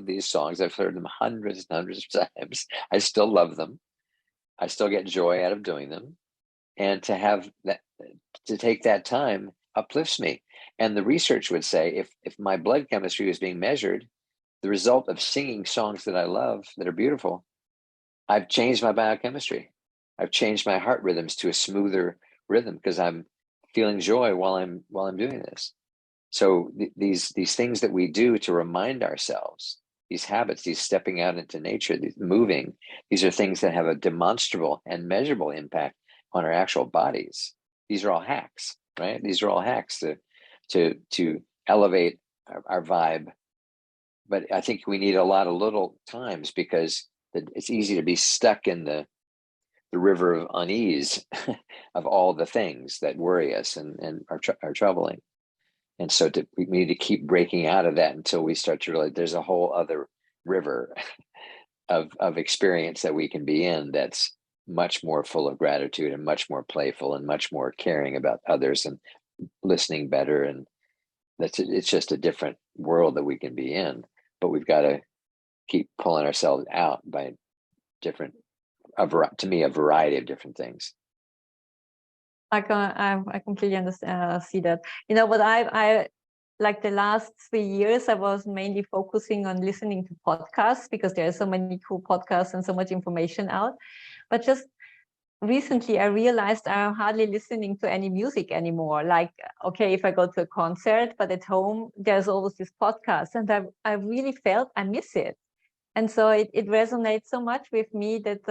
these songs. I've heard them hundreds and hundreds of times. I still love them. I still get joy out of doing them, and to take that time uplifts me. And the research would say, if my blood chemistry was being measured, the result of singing songs that I love that are beautiful, I've changed my biochemistry. I've changed my heart rhythms to a smoother rhythm because I'm feeling joy while I'm doing this. So these things that we do to remind ourselves, these habits, these stepping out into nature, these moving, these are things that have a demonstrable and measurable impact on our actual bodies. These are all hacks, right? These are all hacks to elevate our vibe. But I think we need a lot of little times because it's easy to be stuck in the river of unease of all the things that worry us and are troubling. And so we need to keep breaking out of that until we start to realize there's a whole other river of experience that we can be in that's much more full of gratitude and much more playful and much more caring about others and listening better. And it's just a different world that we can be in. But we've got to keep pulling ourselves out by different, to me, a variety of different things. I completely understand, see that. But I like the last 3 years, I was mainly focusing on listening to podcasts because there are so many cool podcasts and so much information out. But just recently, I realized I'm hardly listening to any music anymore. Like, okay, if I go to a concert, but at home, there's always this podcast, and I really felt I miss it. And so it resonates so much with me that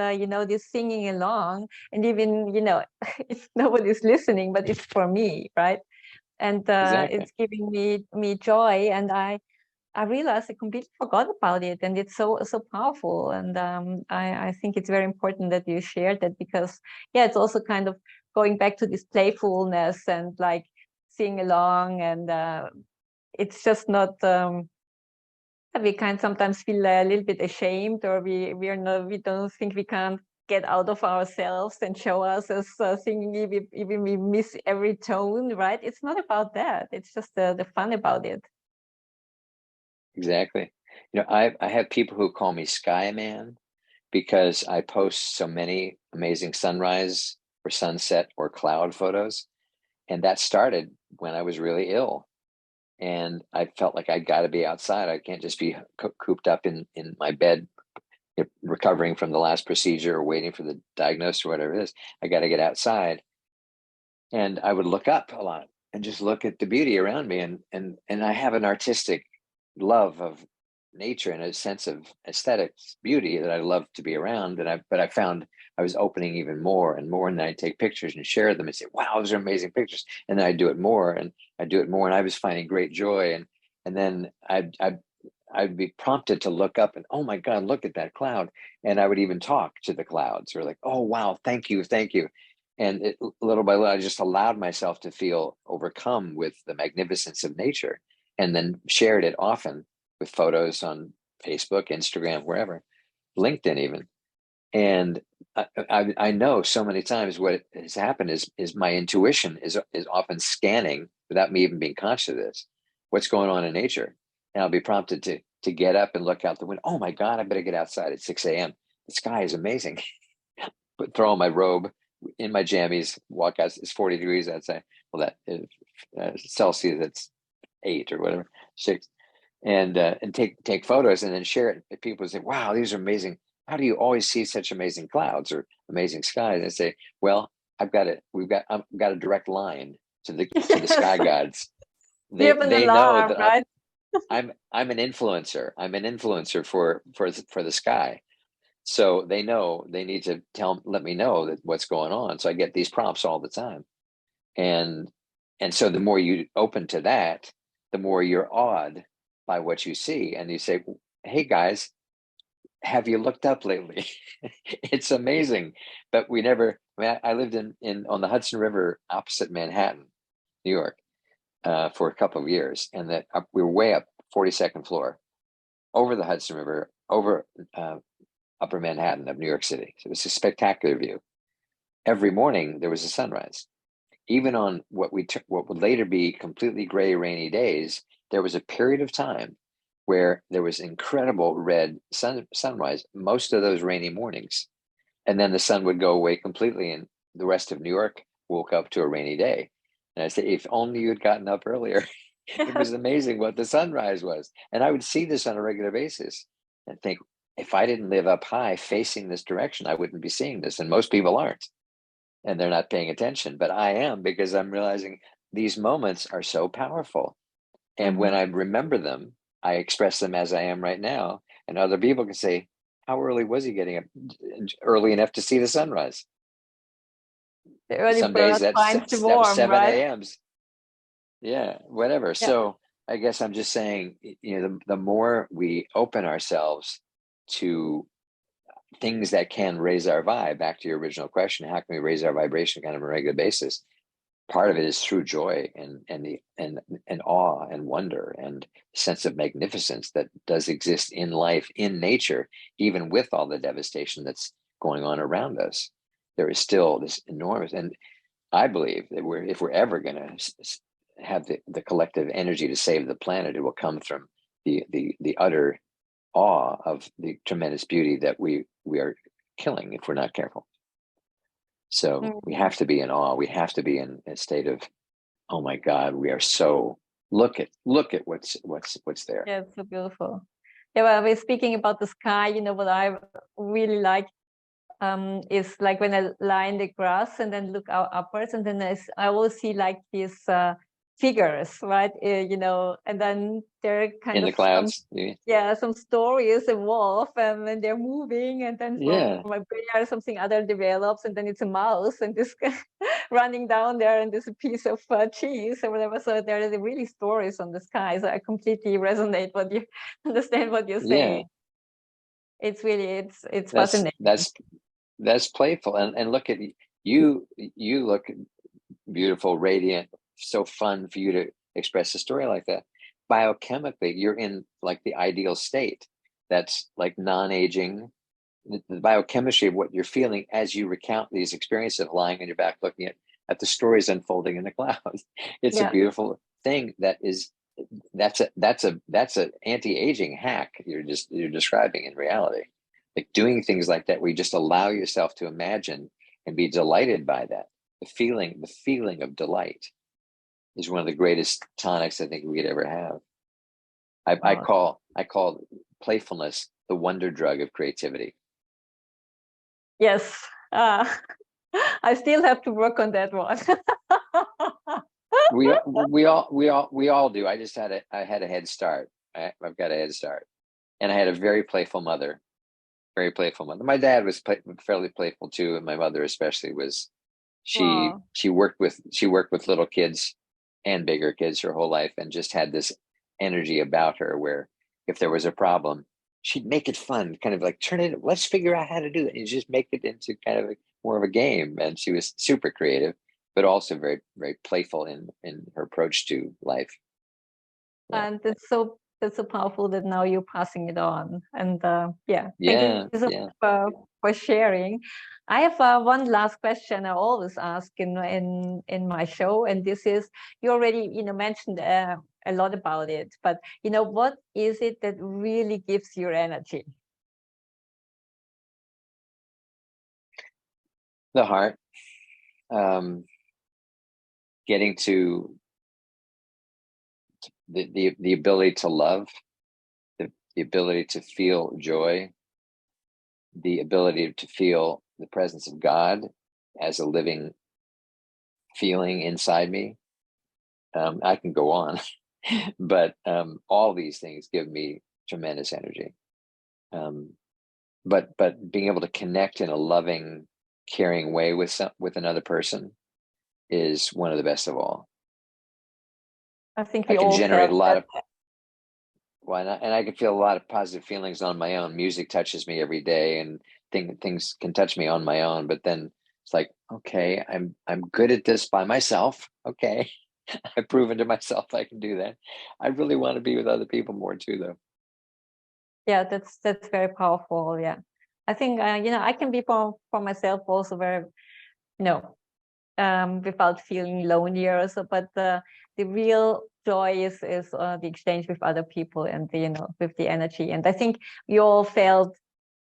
this singing along, and even if nobody's listening, but it's for me, right? And Exactly. it's giving me joy, and I realized I completely forgot about it, and it's so powerful. And I think it's very important that you shared that, because yeah, it's also kind of going back to this playfulness and like sing along, and it's just not. We can sometimes feel a little bit ashamed, or we don't think we can get out of ourselves and show us as singing, even we miss every tone, right? It's not about that. It's just the fun about it. Exactly. I have people who call me Sky Man because I post so many amazing sunrise or sunset or cloud photos. And that started when I was really ill. And I felt like I got to be outside. I can't just be cooped up in my bed, recovering from the last procedure or waiting for the diagnosis or whatever it is. I got to get outside. And I would look up a lot and just look at the beauty around me. And I have an artistic love of nature and a sense of aesthetics beauty that I love to be around. But I found I was opening even more and more, and then I'd take pictures and share them and say, wow, those are amazing pictures. And then I'd do it more and I'd do it more, and I was finding great joy. And then I'd be prompted to look up and, oh my God, look at that cloud. And I would even talk to the clouds, or like, oh wow, thank you, thank you. And little by little, I just allowed myself to feel overcome with the magnificence of nature, and then shared it often with photos on Facebook, Instagram, wherever, LinkedIn even. And I know so many times what has happened is my intuition is often scanning without me even being conscious of this, what's going on in nature. And I'll be prompted to get up and look out the window. Oh my God, I better get outside at 6 a.m. The sky is amazing. But throw on my robe in my jammies, walk out. It's 40 degrees outside. Well, that is Celsius, that's 8 or whatever, 6, and take photos and then share it. And people say, "Wow, these are amazing. How do you always see such amazing clouds or amazing skies?" And I say, "Well, I've got a direct line to the sky Yes, gods. we have an They know alarm, that right? I'm an influencer. I'm an influencer for the sky." So they know they need to let me know that what's going on. So I get these prompts all the time. And so the more you open to that, the more you're awed by what you see. And you say, hey guys, have you looked up lately? It's amazing. But we never, I lived in on the Hudson River opposite Manhattan, New York. for a couple of years, and that we were way up 42nd floor over the Hudson River, over Upper Manhattan of New York City. So it was a spectacular view. Every morning there was a sunrise. Even on what would later be completely gray, rainy days, there was a period of time where there was incredible red sunrise most of those rainy mornings. And then the sun would go away completely, and the rest of New York woke up to a rainy day. And I said, if only you had gotten up earlier. It was amazing what the sunrise was. And I would see this on a regular basis and think, if I didn't live up high facing this direction, I wouldn't be seeing this. And most people aren't. And they're not paying attention. But I am, because I'm realizing these moments are so powerful. And when I remember them, I express them as I am right now. And other people can say, how early was he getting up? Early enough to see the sunrise. The early Some days bird finds the that was worm, 7 right? a.m.s. Yeah, whatever. Yeah. So I guess I'm just saying, the more we open ourselves to things that can raise our vibe, back to your original question, how can we raise our vibration kind of on a regular basis? Part of it is through joy and awe and wonder and sense of magnificence that does exist in life, in nature, even with all the devastation that's going on around us. There is still this enormous, and I believe that if we're ever going to have the collective energy to save the planet, it will come from the utter awe of the tremendous beauty that we are killing if we're not careful. So we have to be in awe. We have to be in a state of, oh my God, we are so, look at what's there. Yeah, it's so beautiful. Yeah, well, we're speaking about the sky. What I really like is like when I lie in the grass and then look out upwards, and then I always see like these figures, right? And then they're kind In of the clouds. some stories evolve, and when they're moving, and then from a bear something other develops, and then it's a mouse, and this running down there, and there's a piece of cheese or whatever. So there are really stories on the sky. So I completely resonate understand what you're saying. It's really it's fascinating. That's playful, and look at you look beautiful, radiant, so fun for you to express a story like that. Biochemically, you're in like the ideal state. That's like non-aging. The biochemistry of what you're feeling as you recount these experiences of lying on your back looking at the stories unfolding in the clouds. It's a beautiful thing. That's a anti-aging hack you're describing in reality. Like doing things like that, where you just allow yourself to imagine and be delighted by that. The feeling of delight is one of the greatest tonics I think we could ever have. I call playfulness the wonder drug of creativity. Yes. I still have to work on that one. we all do. I had a head start. I've got a head start, and I had a very playful mother. Very playful mother. My dad was fairly playful too, and my mother especially was. She worked with little kids and bigger kids her whole life, and just had this energy about her where if there was a problem, she'd make it fun, kind of like let's figure out how to do that. And just make it into kind of more of a game. And she was super creative, but also very, very playful in her approach to life. And it's so powerful that now you're passing it on. And thank you so much for sharing. I have one last question I always ask in my show, and this is, you already mentioned a lot about it, but what is it that really gives your energy? The heart, getting to the ability to love, the ability to feel joy, the ability to feel the presence of God as a living feeling inside me. I can go on, but all these things give me tremendous energy. But being able to connect in a loving, caring way with another person is one of the best of all. I think I we can all generate have a lot that. of why not, and I can feel a lot of positive feelings on my own. Music touches me every day, and things can touch me on my own. But then it's like, okay, I'm good at this by myself. Okay, I've proven to myself I can do that. I really want to be with other people more too, though. Yeah, that's very powerful. Yeah, I think I can be for myself also very, without feeling lonely or so. But the real joy is the exchange with other people and with the energy. And I think we all felt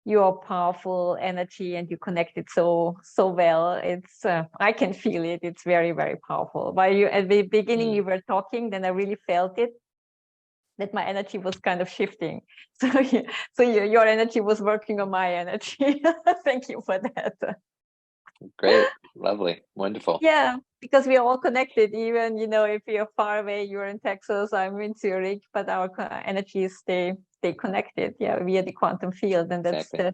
your powerful energy and you connected so well. It's I can feel it. It's very, very powerful. While you at the beginning you were talking, then I really felt it, that my energy was kind of shifting. So your energy was working on my energy. Thank you for that. Great, lovely, wonderful. Yeah, because we are all connected. Even if you're far away, you're in Texas, I'm in Zurich, but our energies stay connected. Yeah, via the quantum field, and that's Exactly. the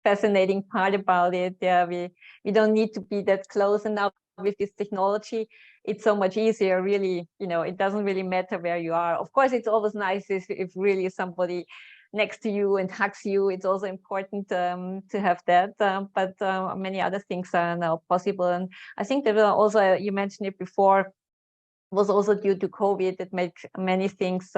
fascinating part about it. Yeah, we don't need to be that close, and now with this technology, it's so much easier. Really, it doesn't really matter where you are. Of course, it's always nice if really somebody next to you and hugs you. It's also important to have that, but many other things are now possible. And I think that also, you mentioned it before, was also due to COVID that makes many things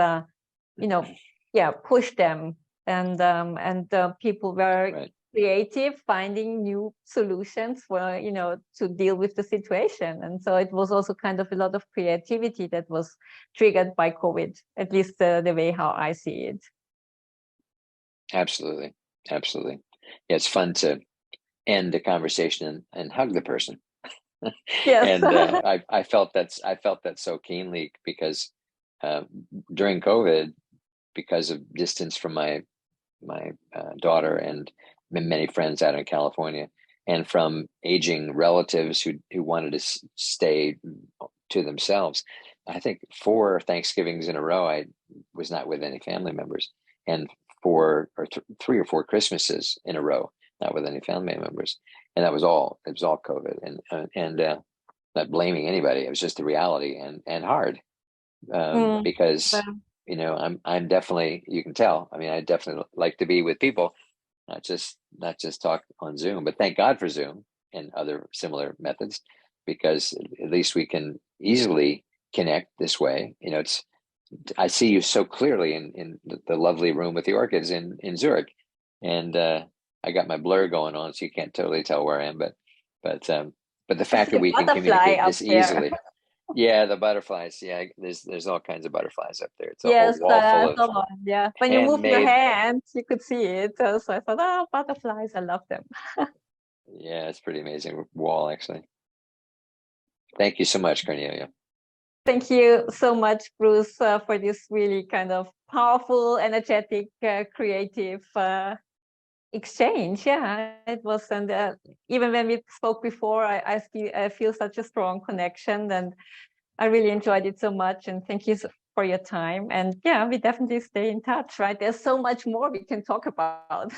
push them, and people were Right. creative, finding new solutions for to deal with the situation. And so it was also kind of a lot of creativity that was triggered by COVID, at least the way how I see it. Absolutely. Absolutely. Yeah, it's fun to end the conversation and hug the person. Yes. And I felt that so keenly because uh, during COVID, because of distance from my daughter and many friends out in California, and from aging relatives who wanted to stay to themselves. I think 4 Thanksgivings in a row, I was not with any family members, and 3 or 4 Christmases in a row, not with any family members, and that was all. It was all COVID, and not blaming anybody. It was just the reality, and hard Mm, because well, I'm definitely, you can tell. I mean, I definitely like to be with people, not just talk on Zoom. But thank God for Zoom and other similar methods, because at least we can easily connect this way. I see you so clearly in the lovely room with the orchids in Zurich, and I got my blur going on, so you can't totally tell where I am. But the fact that the we can butterfly communicate up this there. easily. Yeah, the butterflies. Yeah, there's all kinds of butterflies up there. It's a whole Yes, wall full I of saw one. Yeah, when you move your handmade. hands, you could see it. So I thought, oh, butterflies, I love them. Yeah, it's pretty amazing wall, actually. Thank you so much, Cornelia. Thank you so much, Bruce, for this really kind of powerful, energetic, creative exchange. Yeah, it was. And even when we spoke before, I feel such a strong connection, and I really enjoyed it so much. And thank you for your time. And yeah, we definitely stay in touch, right? There's so much more we can talk about.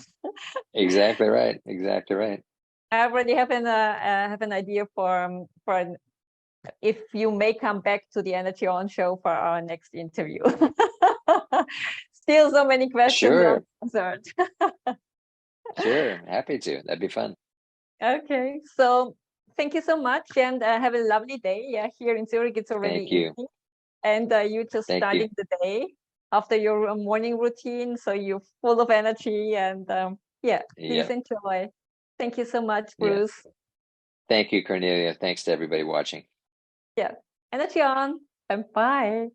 Exactly right. Exactly right. I already have an idea if you may come back to the Energy On show for our next interview. Still so many questions Sure. unanswered. Sure. Happy to. That'd be fun. Okay, so thank you so much, and have a lovely day. Yeah, here in Zurich it's already Thank you. evening, and you just Thank you. starting the day after your morning routine, so you're full of energy, and yeah, please Yeah. enjoy. Thank you so much, Yeah. Bruce. Thank you, Cornelia. Thanks to everybody watching. Yeah, energy on, and bye.